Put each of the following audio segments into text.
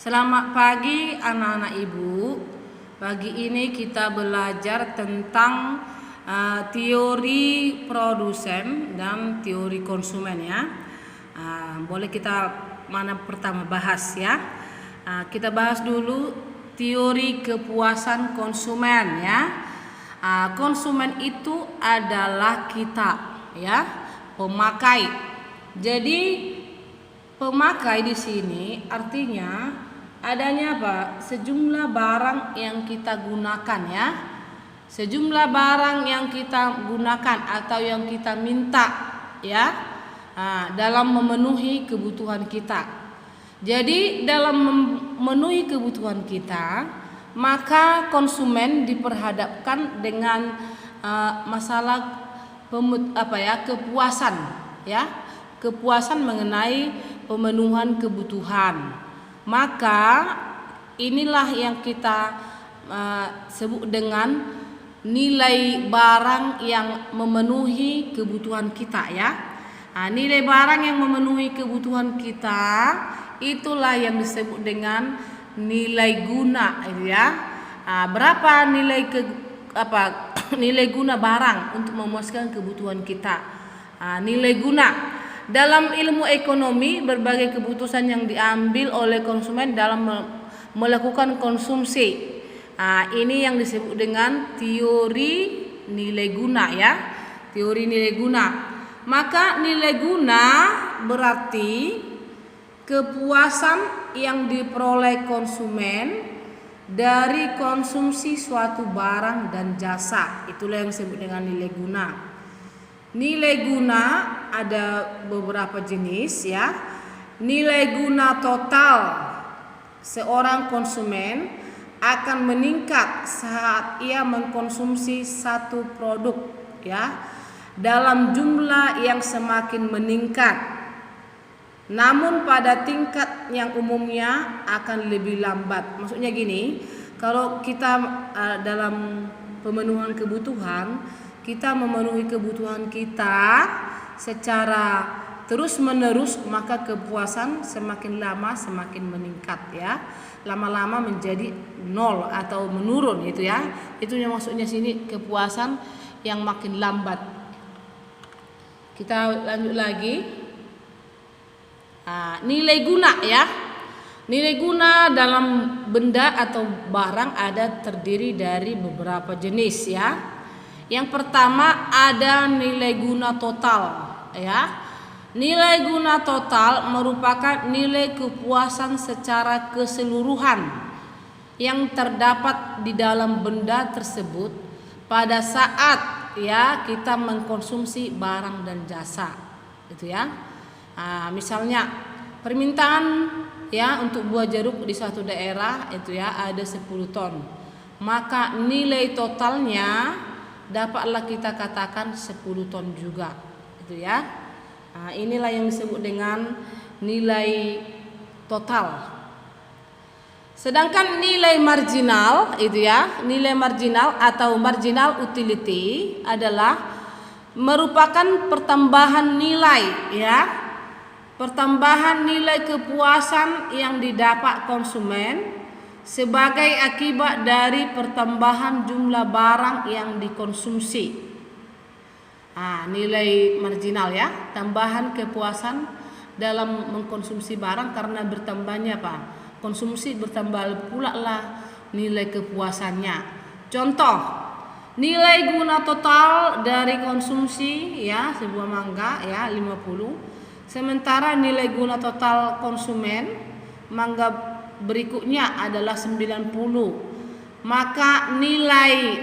Selamat pagi anak-anak ibu. Pagi ini kita belajar tentang teori produsen dan teori konsumen ya. Boleh kita mana pertama bahas ya. Kita bahas dulu teori kepuasan konsumen ya. Konsumen itu adalah kita ya, pemakai. Jadi pemakai di sini artinya adanya apa? Sejumlah barang yang kita gunakan ya. Sejumlah barang yang kita gunakan atau yang kita minta ya, dalam memenuhi kebutuhan kita. Jadi dalam memenuhi kebutuhan kita, maka konsumen diperhadapkan dengan masalah kepuasan ya. Kepuasan mengenai pemenuhan kebutuhan. Maka inilah yang kita sebut dengan nilai barang yang memenuhi kebutuhan kita ya. Nilai barang yang memenuhi kebutuhan kita itulah yang disebut dengan nilai guna ya. Berapa nilai guna barang untuk memuaskan kebutuhan kita. Nilai guna dalam ilmu ekonomi, berbagai keputusan yang diambil oleh konsumen dalam melakukan konsumsi. Ini yang disebut dengan teori nilai guna ya. Teori nilai guna. Maka nilai guna berarti kepuasan yang diperoleh konsumen dari konsumsi suatu barang dan jasa. Itulah yang disebut dengan nilai guna. Nilai guna ada beberapa jenis ya. Nilai guna total seorang konsumen akan meningkat saat ia mengkonsumsi satu produk ya, dalam jumlah yang semakin meningkat. Namun pada tingkat yang umumnya akan lebih lambat. Maksudnya gini, kalau kita dalam pemenuhan kebutuhan, kita memenuhi kebutuhan kita secara terus menerus, maka kepuasan semakin lama semakin meningkat ya. Lama-lama menjadi nol atau menurun itu ya. Itu yang maksudnya sini kepuasan yang makin lambat. Kita lanjut lagi. Nilai guna ya. Nilai guna dalam benda atau barang ada terdiri dari beberapa jenis ya. Yang pertama ada nilai guna total ya. Nilai guna total merupakan nilai kepuasan secara keseluruhan yang terdapat di dalam benda tersebut pada saat ya kita mengkonsumsi barang dan jasa. Itu ya. Misalnya permintaan ya untuk buah jeruk di suatu daerah itu ya ada 10 ton. Maka nilai totalnya dapatlah kita katakan 10 ton juga. Itu ya. Inilah yang disebut dengan nilai total. Sedangkan nilai marginal itu ya, nilai marginal atau marginal utility adalah merupakan pertambahan nilai ya. Pertambahan nilai kepuasan yang didapat konsumen sebagai akibat dari pertambahan jumlah barang yang dikonsumsi. Nilai marginal ya, tambahan kepuasan dalam mengkonsumsi barang karena bertambahnya konsumsi, bertambah pula lah nilai kepuasannya. Contoh, nilai guna total dari konsumsi ya sebuah mangga ya 50. Sementara nilai guna total konsumen mangga berikutnya adalah 90. Maka nilai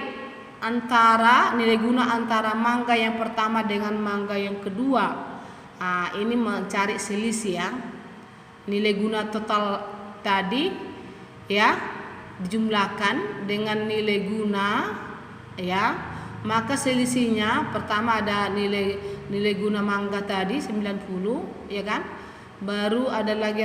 guna antara mangga yang pertama dengan mangga yang kedua, ini mencari selisih ya. Nilai guna total tadi ya dijumlahkan dengan nilai guna ya, maka selisihnya pertama ada nilai guna mangga tadi 90 ya kan, baru ada lagi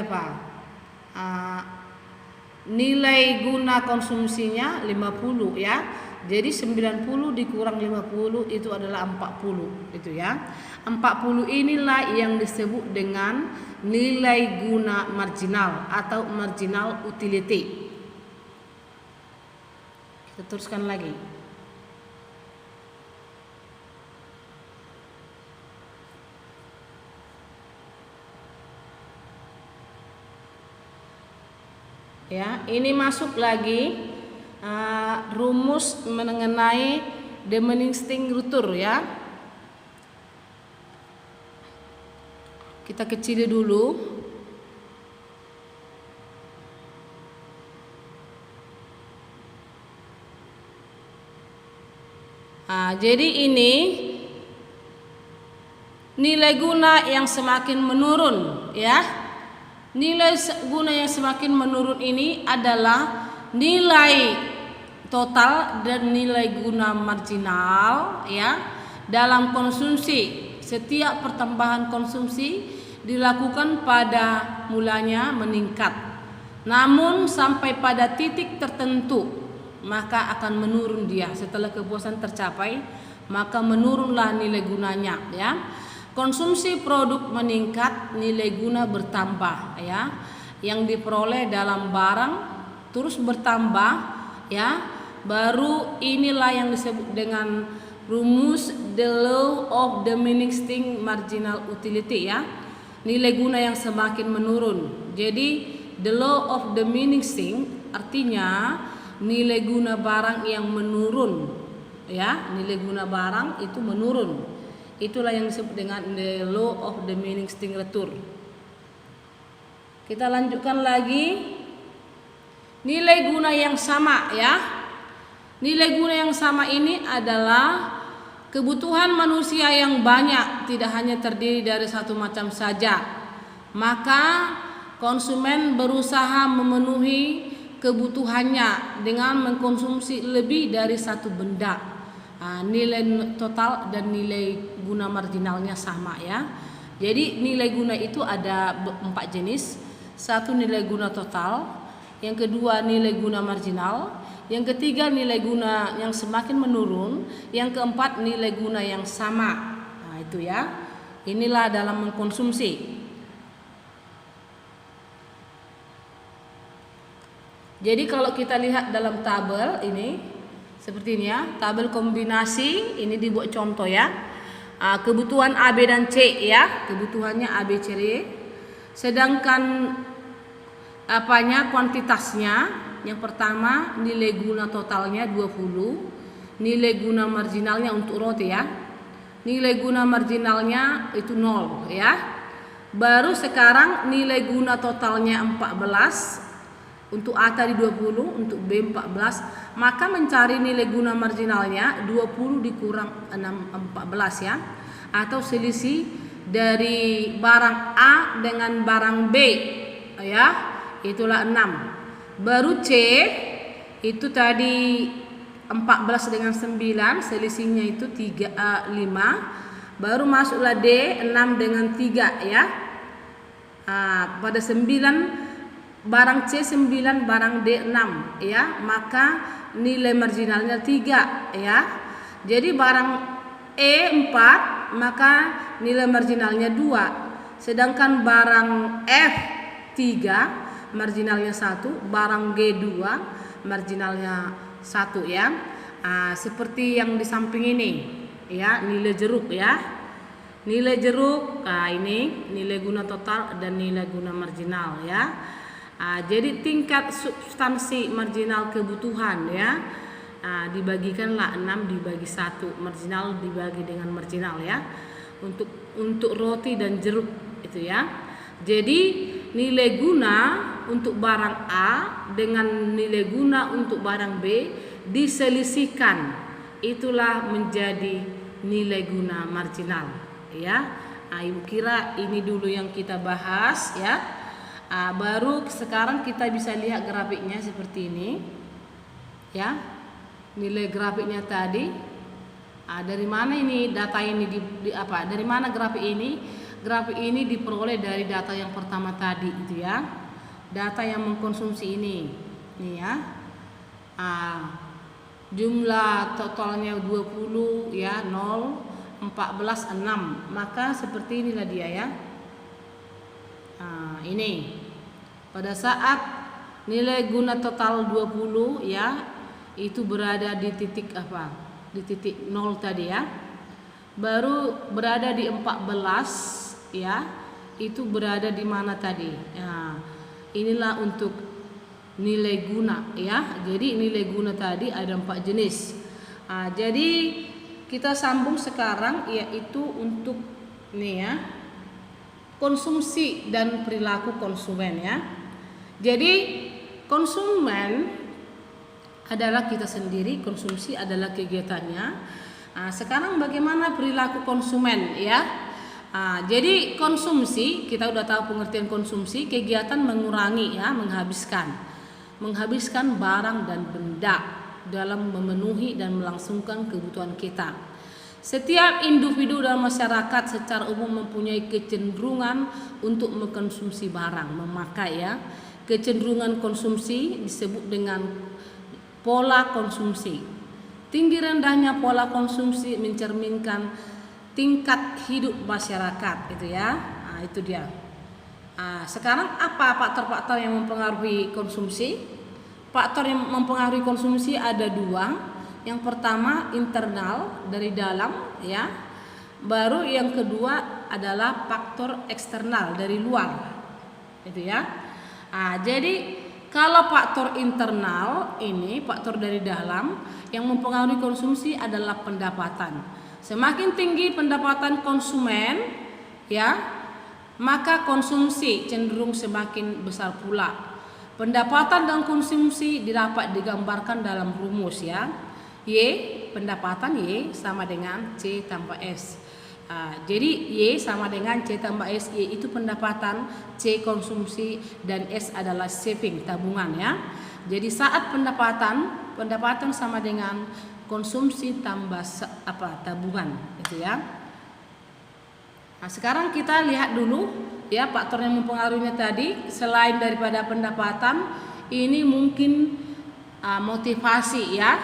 nilai guna konsumsinya 50 ya. Jadi 90 dikurang 50 itu adalah 40 itu ya. 40 inilah yang disebut dengan nilai guna marginal atau marginal utility. Kita teruskan lagi. Ya, ini masuk lagi rumus mengenai diminishing return ya. Kita kecili dulu. Jadi ini nilai guna yang semakin menurun ya. Nilai guna yang semakin menurun ini adalah nilai total dan nilai guna marginal ya dalam konsumsi. Setiap pertambahan konsumsi dilakukan pada mulanya meningkat, namun sampai pada titik tertentu maka akan menurun dia. Setelah kepuasan tercapai maka menurunlah nilai gunanya ya. Konsumsi produk meningkat, nilai guna bertambah ya. Yang diperoleh dalam barang terus bertambah ya. Baru inilah yang disebut dengan rumus the law of diminishing marginal utility ya. Nilai guna yang semakin menurun. Jadi the law of diminishing artinya nilai guna barang yang menurun ya. Nilai guna barang itu menurun. Itulah yang disebut dengan the law of diminishing return. Kita lanjutkan lagi. Nilai guna yang sama ya. Nilai guna yang sama ini adalah kebutuhan manusia yang banyak, tidak hanya terdiri dari satu macam saja. Maka konsumen berusaha memenuhi kebutuhannya dengan mengkonsumsi lebih dari satu benda. Nilai total dan nilai guna marginalnya sama ya. Jadi nilai guna itu ada 4 jenis. Satu nilai guna total, yang kedua nilai guna marginal, yang ketiga nilai guna yang semakin menurun, yang keempat nilai guna yang sama. Nah, itu ya. Inilah dalam mengkonsumsi. Jadi kalau kita lihat dalam tabel ini seperti ini ya, tabel kombinasi ini dibuat contoh ya. Kebutuhan A, B dan C ya, kebutuhannya A, B, C, D. Sedangkan kuantitasnya, yang pertama nilai guna totalnya 20, nilai guna marginalnya untuk roti ya. Nilai guna marginalnya itu 0 ya. Baru sekarang nilai guna totalnya 14. Untuk A tadi 20, untuk B 14, maka mencari nilai guna marginalnya 20 dikurang 14 ya. Atau selisih dari barang A dengan barang B ya, itulah 6. Baru C itu tadi 14 dengan 9, selisihnya itu 5. Baru masuklah D 6 dengan 3 ya. Pada 9 barang C 9, barang D 6 ya, maka nilai marginalnya 3 ya. Jadi barang E 4, maka nilai marginalnya 2. Sedangkan barang F 3, marginalnya 1, barang G 2, marginalnya 1 ya. Seperti yang di samping ini ya, nilai jeruk ya. Nilai jeruk, ini nilai guna total dan nilai guna marginal ya. Jadi tingkat substansi marginal kebutuhan ya, dibagikanlah 6 dibagi 1, marginal dibagi dengan marginal ya, untuk roti dan jeruk itu ya. Jadi nilai guna untuk barang A dengan nilai guna untuk barang B diselisihkan, itulah menjadi nilai guna marginal ya. Ibu kira ini dulu yang kita bahas ya. Baru sekarang kita bisa lihat grafiknya seperti ini ya. Nilai grafiknya tadi dari mana ini data ini dari mana grafik ini? Grafik ini diperoleh dari data yang pertama tadi itu ya. Data yang mengkonsumsi ini ya. jumlah totalnya 20 ya, 0, 14, 6. Maka seperti inilah dia ya. Nah, ini pada saat nilai guna total 20 ya, itu berada di titik apa? Di titik 0 tadi ya. Baru berada di 14 ya, itu berada di mana tadi? Nah, inilah untuk nilai guna ya. Jadi nilai guna tadi ada 4 jenis. Nah, jadi kita sambung sekarang yaitu untuk nih ya, konsumsi dan perilaku konsumen ya. Jadi konsumen adalah kita sendiri, konsumsi adalah kegiatannya. Nah, sekarang bagaimana perilaku konsumen ya? Nah, jadi konsumsi, kita udah tahu pengertian konsumsi, kegiatan mengurangi ya, menghabiskan barang dan benda dalam memenuhi dan melangsungkan kebutuhan kita. Setiap individu dalam masyarakat secara umum mempunyai kecenderungan untuk mengkonsumsi barang, memakai ya. Kecenderungan konsumsi disebut dengan pola konsumsi. Tinggi rendahnya pola konsumsi mencerminkan tingkat hidup masyarakat itu ya. Nah, itu dia. Nah, sekarang apa faktor-faktor yang mempengaruhi konsumsi? Faktor yang mempengaruhi konsumsi ada 2. Yang pertama internal dari dalam ya. Baru yang kedua adalah faktor eksternal dari luar. Itu ya. Nah, jadi kalau faktor internal ini, faktor dari dalam yang mempengaruhi konsumsi adalah pendapatan. Semakin tinggi pendapatan konsumen ya, maka konsumsi cenderung semakin besar pula. Pendapatan dan konsumsi dapat digambarkan dalam rumus ya. Y, pendapatan Y sama dengan C tambah S. Jadi Y sama dengan C tambah S. Y itu pendapatan, C konsumsi, dan S adalah saving, tabungan ya. Jadi saat pendapatan sama dengan konsumsi tambah tabungan itu ya. Nah, sekarang kita lihat dulu ya faktor yang mempengaruhinya tadi. Selain daripada pendapatan, ini mungkin motivasi ya.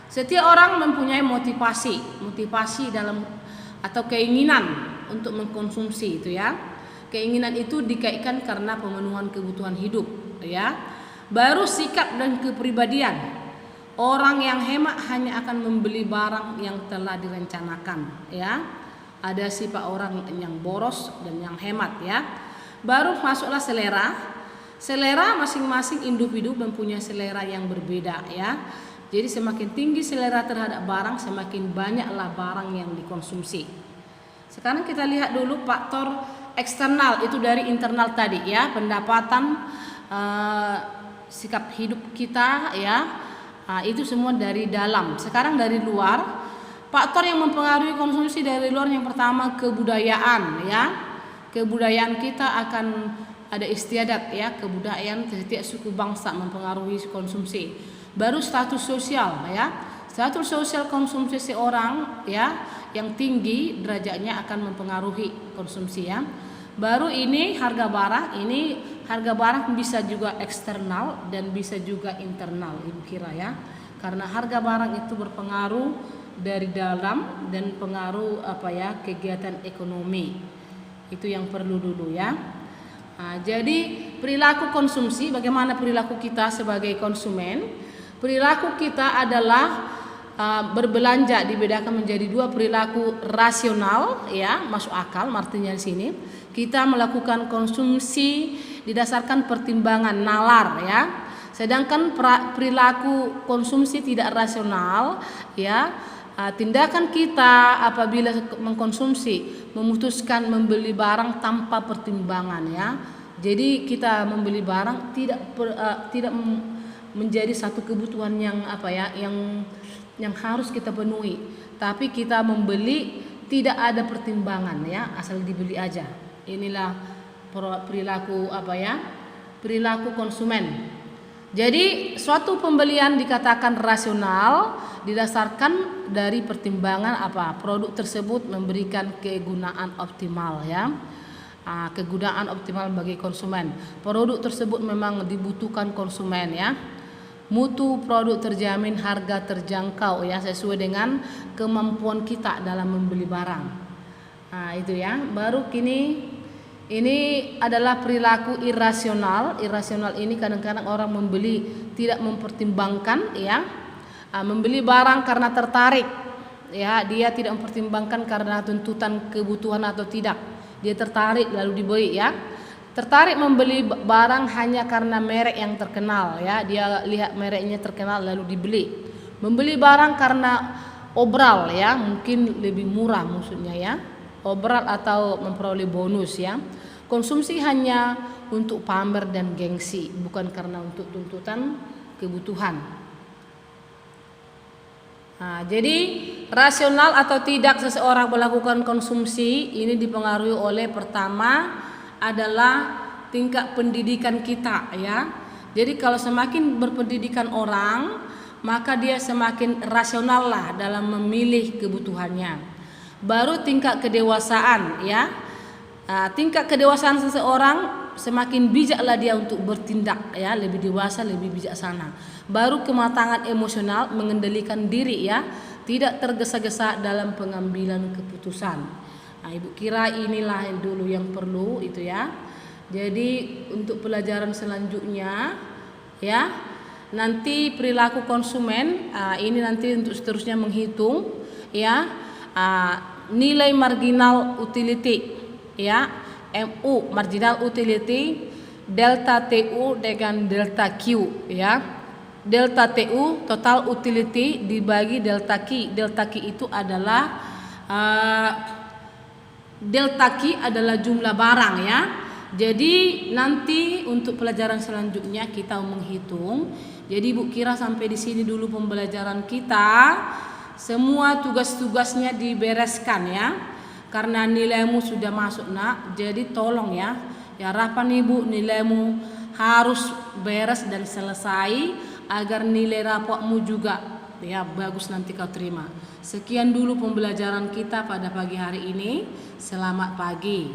Setiap orang mempunyai motivasi dalam atau keinginan untuk mengkonsumsi itu ya. Keinginan itu dikaitkan karena pemenuhan kebutuhan hidup ya. Baru sikap dan kepribadian. Orang yang hemat hanya akan membeli barang yang telah direncanakan ya. Ada sifat orang yang boros dan yang hemat ya. Baru masuklah selera. Selera masing-masing individu mempunyai selera yang berbeda ya. Jadi semakin tinggi selera terhadap barang, semakin banyaklah barang yang dikonsumsi. Sekarang kita lihat dulu faktor eksternal, itu dari internal tadi ya, pendapatan, sikap hidup kita ya, itu semua dari dalam. Sekarang dari luar, faktor yang mempengaruhi konsumsi dari luar yang pertama kebudayaan ya. Kebudayaan kita akan ada istiadat ya, kebudayaan setiap suku bangsa mempengaruhi konsumsi. Baru status sosial ya. Status sosial konsumsi seorang ya yang tinggi derajatnya akan mempengaruhi konsumsi ya. Baru ini harga barang, ini harga barang bisa juga eksternal dan bisa juga internal Ibu kira ya. Karena harga barang itu berpengaruh dari dalam dan pengaruh kegiatan ekonomi. Itu yang perlu dulu ya. Nah, jadi perilaku konsumsi, bagaimana perilaku kita sebagai konsumen? Perilaku kita adalah berbelanja dibedakan menjadi 2, perilaku rasional ya, masuk akal artinya di sini. Kita melakukan konsumsi didasarkan pertimbangan nalar ya. Sedangkan perilaku konsumsi tidak rasional ya, tindakan kita apabila mengkonsumsi memutuskan membeli barang tanpa pertimbangan ya. Jadi kita membeli barang tidak menjadi satu kebutuhan yang yang harus kita penuhi, tapi kita membeli tidak ada pertimbangan ya, asal dibeli aja. Inilah perilaku perilaku konsumen. Jadi suatu pembelian dikatakan rasional didasarkan dari pertimbangan produk tersebut memberikan kegunaan optimal ya. Kegunaan optimal bagi konsumen. Produk tersebut memang dibutuhkan konsumen ya. Mutu produk terjamin, harga terjangkau ya, sesuai dengan kemampuan kita dalam membeli barang. Nah, itu ya. Baru kini ini adalah perilaku irasional. Irasional ini kadang-kadang orang membeli tidak mempertimbangkan ya. Membeli barang karena tertarik. Ya, dia tidak mempertimbangkan karena tuntutan kebutuhan atau tidak. Dia tertarik lalu dibeli ya. Tertarik membeli barang hanya karena merek yang terkenal ya, dia lihat mereknya terkenal lalu dibeli. Membeli barang karena obral ya, mungkin lebih murah maksudnya ya, obral atau memperoleh bonus ya. Konsumsi hanya untuk pamer dan gengsi, bukan karena untuk tuntutan kebutuhan. Nah, jadi rasional atau tidak seseorang melakukan konsumsi ini dipengaruhi oleh pertama adalah tingkat pendidikan kita ya. Jadi kalau semakin berpendidikan orang, maka dia semakin rasional lah dalam memilih kebutuhannya. Baru tingkat kedewasaan ya. Tingkat kedewasaan seseorang semakin bijaklah dia untuk bertindak ya, lebih dewasa, lebih bijaksana. Baru kematangan emosional, mengendalikan diri ya, tidak tergesa-gesa dalam pengambilan keputusan. Nah, Ibu kira inilah yang dulu yang perlu itu ya. Jadi untuk pelajaran selanjutnya ya, nanti perilaku konsumen ini nanti untuk seterusnya menghitung ya nilai marginal utility ya, MU marginal utility, delta TU dengan delta Q ya. Delta TU total utility dibagi delta Q. Delta Q itu adalah delta Q adalah jumlah barang ya. Jadi nanti untuk pelajaran selanjutnya kita menghitung. Jadi Ibu kira sampai di sini dulu pembelajaran kita. Semua tugas-tugasnya dibereskan ya. Karena nilaimu sudah masuk nak. Jadi tolong ya. Ya harapan Ibu nilaimu harus beres dan selesai agar nilai rapotmu juga ya bagus nanti kau terima. Sekian dulu pembelajaran kita pada pagi hari ini. Selamat pagi.